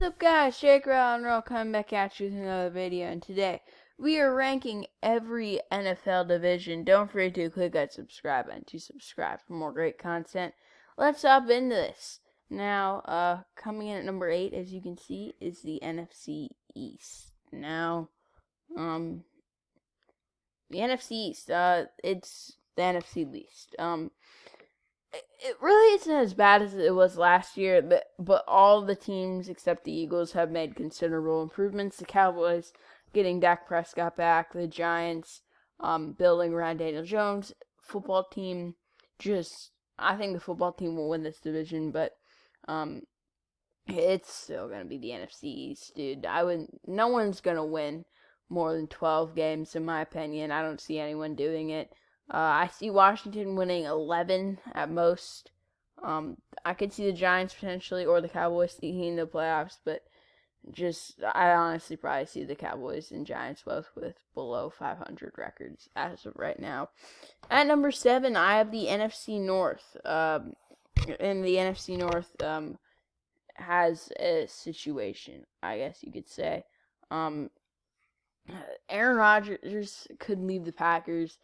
What's up guys, Jake and Earl coming back at you with another video, and today we are ranking every NFL division. Don't forget to click that subscribe button to subscribe for more great content. Let's hop into this. Now, coming in at number 8, as you can see, is the NFC East. Now, the NFC East, it's the NFC least. It really isn't as bad as it was last year, but all the teams except the Eagles have made considerable improvements. The Cowboys getting Dak Prescott back, the Giants building around Daniel Jones. Football team, I think the football team will win this division, but it's still gonna be the NFC East, dude. No one's gonna win more than 12 games, in my opinion. I don't see anyone doing it. I see Washington winning 11 at most. I could see the Giants potentially or the Cowboys sneaking the playoffs, but I honestly probably see the Cowboys and Giants both with below 500 records as of right now. At number 7, I have the NFC North. And the NFC North has a situation, I guess you could say. Aaron Rodgers could leave the Packers.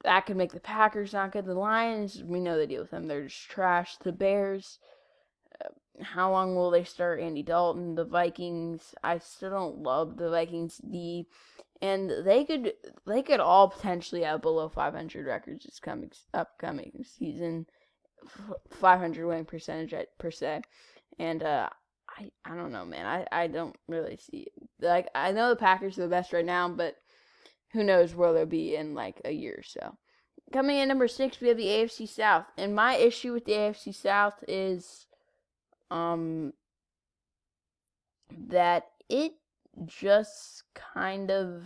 That could make the Packers not good. The Lions, we know the deal with them. They're just trash. The Bears, how long will they start Andy Dalton? The Vikings, I still don't love the Vikings D. And they could all potentially have below 500 records this upcoming season. 500 winning percentage per se. And I don't know, man. I don't really see it. Like, I know the Packers are the best right now, but who knows where they'll be in like a year or so. Coming in number 6, we have the AFC South. And my issue with the AFC South is that it just kind of,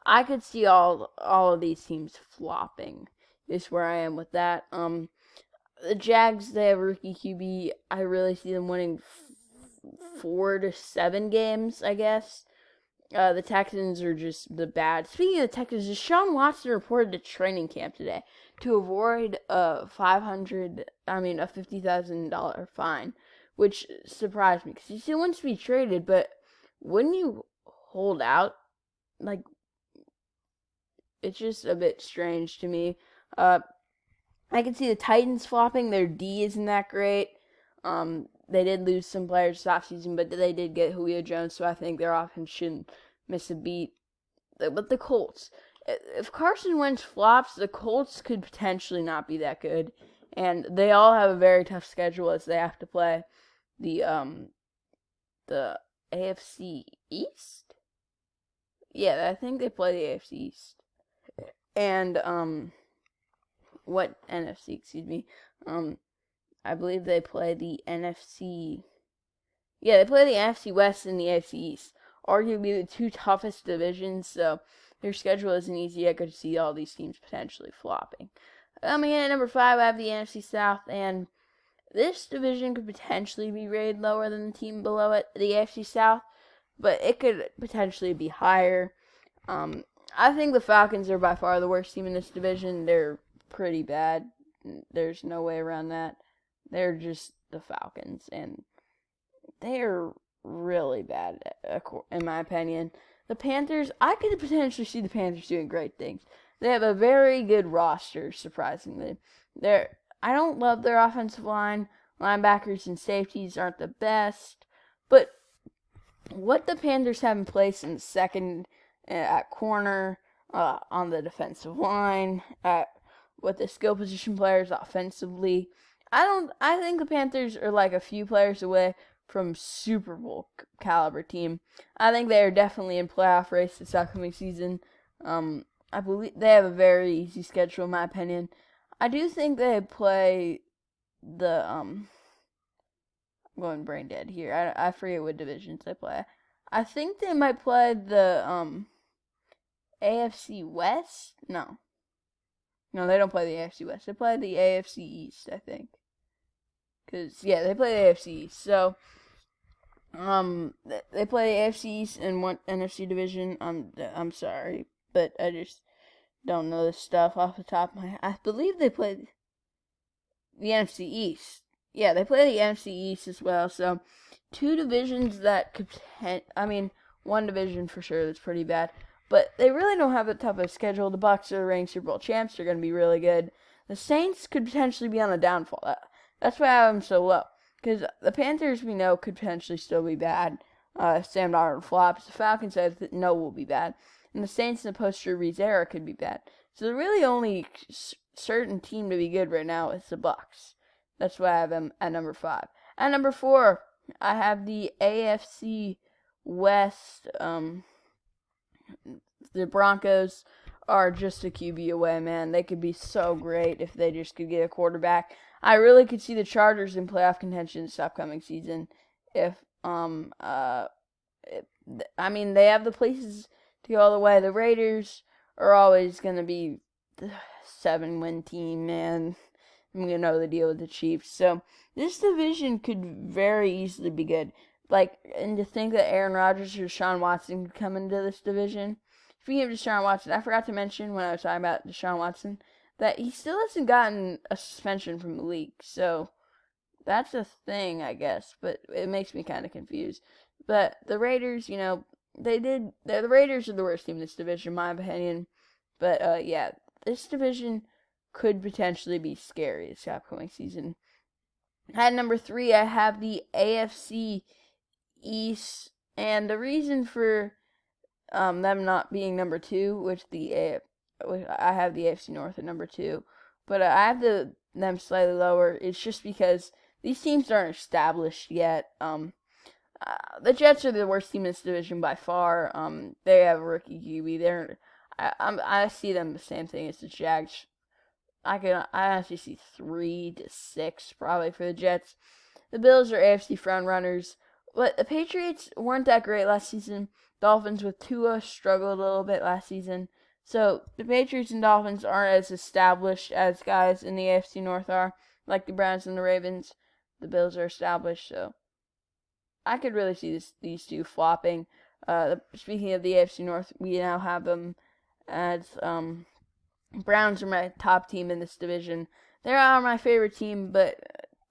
I could see all of these teams flopping. Is where I am with that. The Jags, they have a rookie QB. I really see them winning 4 to 7 games, I guess. The Texans are just the bad. Speaking of the Texans, Deshaun Watson reported to training camp today to avoid a $50,000 fine, which surprised me because he still wants to be traded. But wouldn't you hold out? Like, it's just a bit strange to me. I can see the Titans flopping. Their D isn't that great. They did lose some players this offseason, but they did get Julio Jones, so I think their offense shouldn't miss a beat. But the Colts, if Carson Wentz flops, the Colts could potentially not be that good, and they all have a very tough schedule as they have to play the AFC East. Yeah, I think they play the AFC East, and NFC? Excuse me. I believe they play the NFC. Yeah, they play the NFC West and the AFC East. Arguably the two toughest divisions, so their schedule isn't easy. I could see all these teams potentially flopping. Coming in at number 5, I have the NFC South, and this division could potentially be rated lower than the team below it, the AFC South, but it could potentially be higher. I think the Falcons are by far the worst team in this division. They're pretty bad. There's no way around that. They're just the Falcons, and they're really bad, in my opinion. The Panthers, I could potentially see the Panthers doing great things. They have a very good roster, surprisingly. I don't love their offensive line. Linebackers and safeties aren't the best, but what the Panthers have in place in the second at corner, on the defensive line, with the skill position players offensively, I think the Panthers are like a few players away from Super Bowl caliber team. I think they are definitely in playoff race this upcoming season. I believe they have a very easy schedule, in my opinion. I do think they play the I'm going brain dead here. I forget what divisions they play. I think they might play the AFC West. No, they don't play the AFC West. They play the AFC East, I think. Yeah, they play the AFC East. So, they play the AFC East and one NFC division. I'm sorry, but I just don't know this stuff off the top of my head. I believe they play the NFC East. Yeah, they play the NFC East as well. So, two divisions that could, one division for sure that's pretty bad, but they really don't have a tough of schedule. The Bucs are the reigning Super Bowl champs. They're going to be really good. The Saints could potentially be on a downfall. That's why I have them so low. Because the Panthers, we know, could potentially still be bad. Sam Darnold flops. The Falcons, I know, will be bad. And the Saints in the post-Drew Brees era could be bad. So the really only certain team to be good right now is the Bucs. That's why I have them at number 5. At number 4, I have the AFC West. The Broncos are just a QB away, man. They could be so great if they just could get a quarterback. I really could see the Chargers in playoff contention this upcoming season. They have the places to go all the way. The Raiders are always going to be the 7-win team, man. I'm going to know the deal with the Chiefs. So this division could very easily be good. And to think that Aaron Rodgers or Deshaun Watson could come into this division. Speaking of Deshaun Watson, I forgot to mention when I was talking about Deshaun Watson that he still hasn't gotten a suspension from the league. So that's a thing, I guess, but it makes me kind of confused. But the Raiders, the Raiders are the worst team in this division, in my opinion. But, this division could potentially be scary this upcoming season. At number 3, I have the AFC East, and the reason for them not being number 2, which I have the AFC North at number 2, but I have them slightly lower. It's just because these teams aren't established yet. The Jets are the worst team in this division by far. They have a rookie QB. I see them the same thing as the Jags. I actually see 3-6 probably for the Jets. The Bills are AFC front runners, but the Patriots weren't that great last season. Dolphins with Tua struggled a little bit last season. So the Patriots and Dolphins aren't as established as guys in the AFC North are, like the Browns and the Ravens. The Bills are established, so I could really see these two flopping. Speaking of the AFC North, we now have them as Browns are my top team in this division. They are my favorite team, but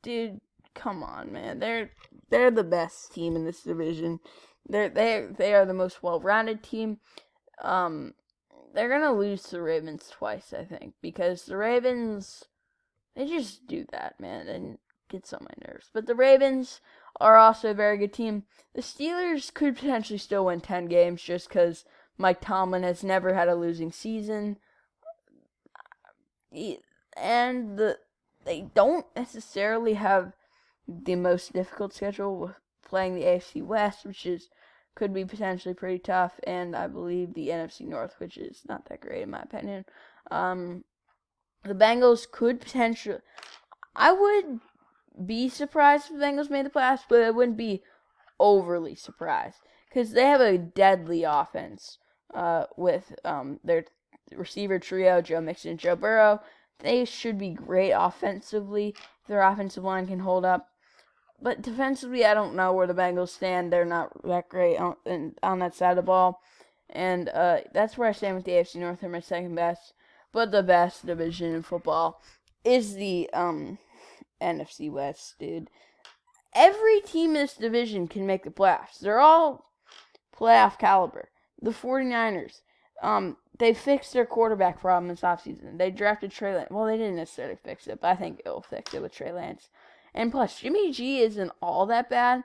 dude, come on, man. They're the best team in this division. They are the most well-rounded team. They're gonna lose to the Ravens twice, I think, because the Ravens, they just do that, man, and gets on my nerves. But the Ravens are also a very good team. The Steelers could potentially still win 10 games just because Mike Tomlin has never had a losing season. And they don't necessarily have the most difficult schedule with playing the AFC West, which could be potentially pretty tough, and I believe the NFC North, which is not that great in my opinion. The Bengals could potentially. I would be surprised if the Bengals made the playoffs, but I wouldn't be overly surprised because they have a deadly offense with their receiver trio, Joe Mixon and Joe Burrow. They should be great offensively if their offensive line can hold up. But defensively, I don't know where the Bengals stand. They're not that great on that side of the ball. And that's where I stand with the AFC North. They're my second best. But the best division in football is the NFC West, dude. Every team in this division can make the playoffs. They're all playoff caliber. The 49ers, they fixed their quarterback problem this offseason. They drafted Trey Lance. Well, they didn't necessarily fix it, but I think it'll fix it with Trey Lance. And plus, Jimmy G isn't all that bad,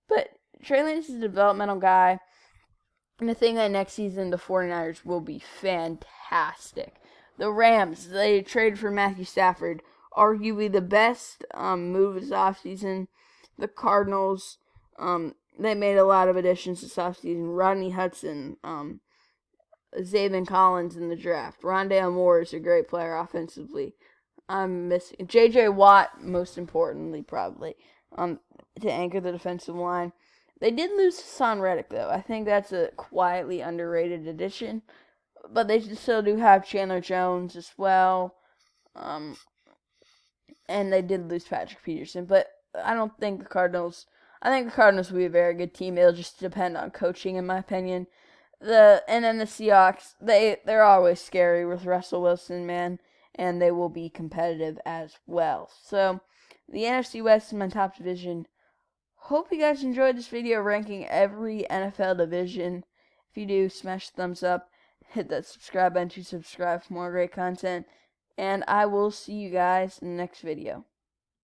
but Trey Lance is a developmental guy. And I think that next season, the 49ers will be fantastic. The Rams, they traded for Matthew Stafford, arguably the best move this offseason. The Cardinals, they made a lot of additions this offseason. Rodney Hudson, Zaven Collins in the draft. Rondale Moore is a great player offensively. I'm missing J.J. Watt, most importantly, probably, to anchor the defensive line. They did lose Hassan Reddick, though. I think that's a quietly underrated addition. But they still do have Chandler Jones as well. And they did lose Patrick Peterson. But I don't think the Cardinals... I think the Cardinals will be a very good team. It'll just depend on coaching, in my opinion. And then the Seahawks, they're always scary with Russell Wilson, man. And they will be competitive as well. So, the NFC West is my top division. hope you guys enjoyed this video ranking every NFL division. If you do, smash the thumbs up, hit that subscribe button to subscribe for more great content, and I will see you guys in the next video.